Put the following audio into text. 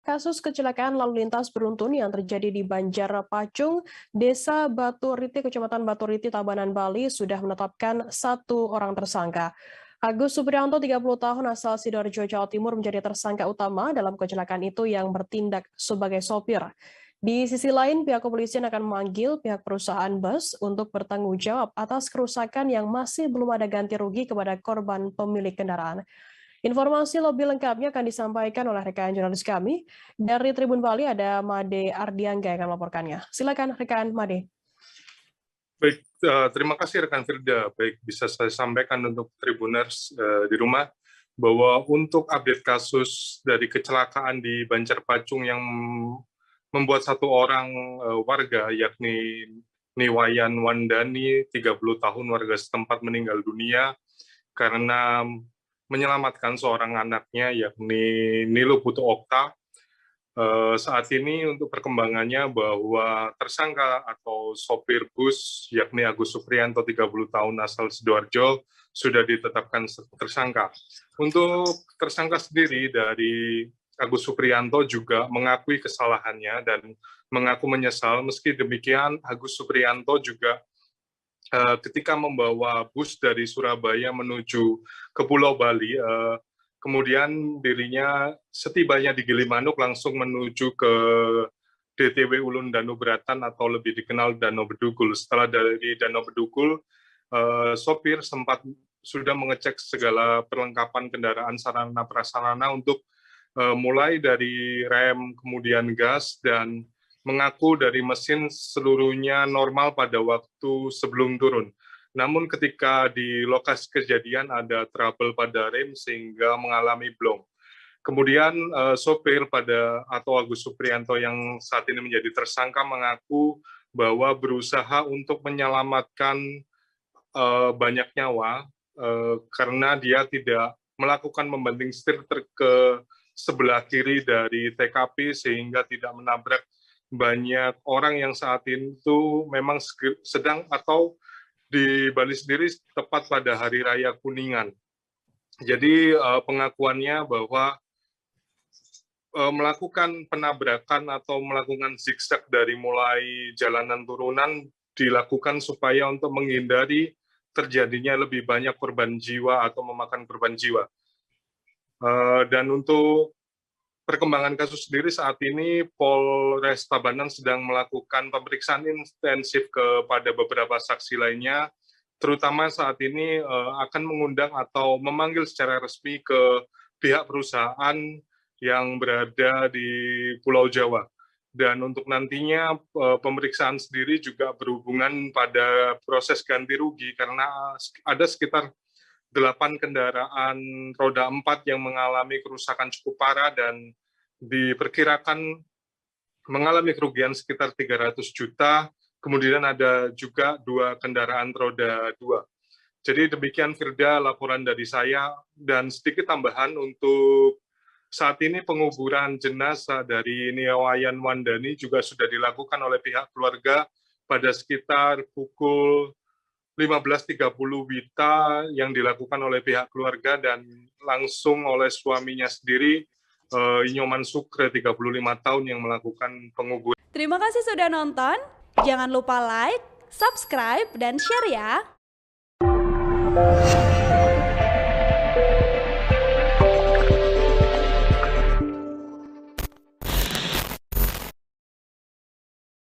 Kasus kecelakaan lalu lintas beruntun yang terjadi di Banjarpacung, Desa Batu Riti, Kecamatan Batu Riti, Tabanan, Bali, sudah menetapkan 1 orang tersangka. Agus Supriyanto, 30 tahun, asal Sidoarjo, Jawa Timur, menjadi tersangka utama dalam kecelakaan itu yang bertindak sebagai sopir. Di sisi lain, pihak kepolisian akan memanggil pihak perusahaan bus untuk bertanggung jawab atas kerusakan yang masih belum ada ganti rugi kepada korban pemilik kendaraan. Informasi lebih lengkapnya akan disampaikan oleh rekan jurnalis kami. Dari Tribun Bali ada Made Ardiangga yang akan melaporkannya. Silakan rekan Made. Baik, terima kasih rekan Firda. Baik, bisa saya sampaikan untuk Tribuners di rumah bahwa untuk update kasus dari kecelakaan di Banjarpacung yang membuat 1 orang warga yakni Niwayan Wandani, 30 tahun, warga setempat, meninggal dunia karena menyelamatkan seorang anaknya yakni Nilo Putu Okta. Saat ini untuk perkembangannya bahwa tersangka atau sopir bus yakni Agus Supriyanto, 30 tahun, asal Sidoarjo, sudah ditetapkan tersangka. Untuk tersangka sendiri dari Agus Supriyanto juga mengakui kesalahannya dan mengaku menyesal. Meski demikian, Agus Supriyanto juga ketika membawa bus dari Surabaya menuju ke Pulau Bali, kemudian dirinya setibanya di Gilimanuk langsung menuju ke DTW Ulun Danau Beratan atau lebih dikenal Danau Bedugul. Setelah dari Danau Bedugul, sopir sempat sudah mengecek segala perlengkapan kendaraan sarana prasarana untuk mulai dari rem, kemudian gas, dan mengaku dari mesin seluruhnya normal pada waktu sebelum turun. Namun ketika di lokasi kejadian ada trouble pada rem sehingga mengalami blong. Kemudian sopir atau Agus Supriyanto yang saat ini menjadi tersangka mengaku bahwa berusaha untuk menyelamatkan banyak nyawa karena dia tidak melakukan membanting setir ke sebelah kiri dari TKP sehingga tidak menabrak banyak orang yang saat itu memang sedang atau di Bali sendiri tepat pada Hari Raya Kuningan. Jadi pengakuannya bahwa melakukan penabrakan atau melakukan zigzag dari mulai jalanan turunan dilakukan supaya untuk menghindari terjadinya lebih banyak korban jiwa atau memakan korban jiwa. Dan untuk perkembangan kasus sendiri saat ini Polres Tabanan sedang melakukan pemeriksaan intensif kepada beberapa saksi lainnya, terutama saat ini akan mengundang atau memanggil secara resmi ke pihak perusahaan yang berada di Pulau Jawa. Dan untuk nantinya pemeriksaan sendiri juga berhubungan pada proses ganti rugi karena ada sekitar 8 kendaraan roda 4 yang mengalami kerusakan cukup parah dan diperkirakan mengalami kerugian sekitar 300 juta, kemudian ada juga 2 kendaraan roda 2. Jadi demikian Firda laporan dari saya, dan sedikit tambahan untuk saat ini penguburan jenazah dari Niwayan Wandani juga sudah dilakukan oleh pihak keluarga pada sekitar pukul 15.30 WITA yang dilakukan oleh pihak keluarga dan langsung oleh suaminya sendiri, Inyoman Sukre, 35 tahun, yang melakukan penguburan. Terima kasih sudah nonton. Jangan lupa like, subscribe, dan share ya.